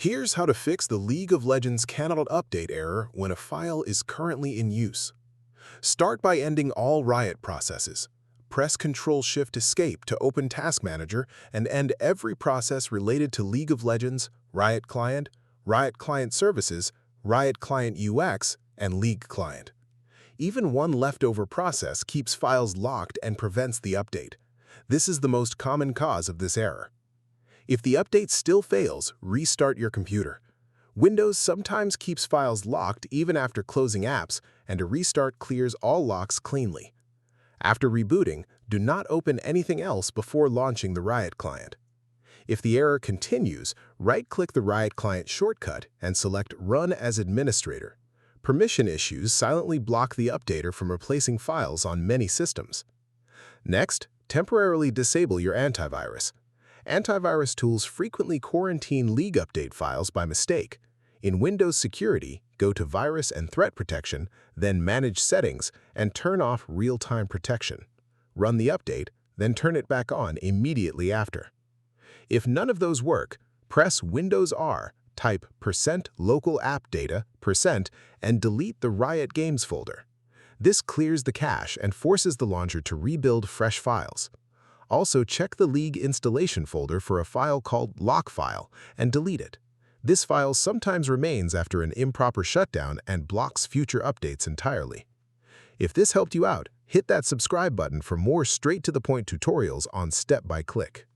Here's how to fix the League of Legends cannot update error when a file is currently in use. Start by ending all Riot processes. Press Ctrl-Shift-Escape to open Task Manager and end every process related to League of Legends, Riot Client Services, Riot Client UX, and League Client. Even one leftover process keeps files locked and prevents the update. This is the most common cause of this error. If the update still fails, restart your computer. Windows sometimes keeps files locked even after closing apps, and a restart clears all locks cleanly. After rebooting, do not open anything else before launching the Riot client. If the error continues, right-click the Riot client shortcut and select Run as Administrator. Permission issues silently block the updater from replacing files on many systems. Next, temporarily disable your antivirus. Antivirus tools frequently quarantine League update files by mistake. In Windows Security, go to Virus and Threat Protection, then Manage Settings, and turn off real-time protection. Run the update, then turn it back on immediately after. If none of those work, press Windows R, type %local app data, and delete the Riot Games folder. This clears the cache and forces the launcher to rebuild fresh files. Also, check the League installation folder for a file called lockfile and delete it. This file sometimes remains after an improper shutdown and blocks future updates entirely. If this helped you out, hit that subscribe button for more straight-to-the-point tutorials on step-by-click.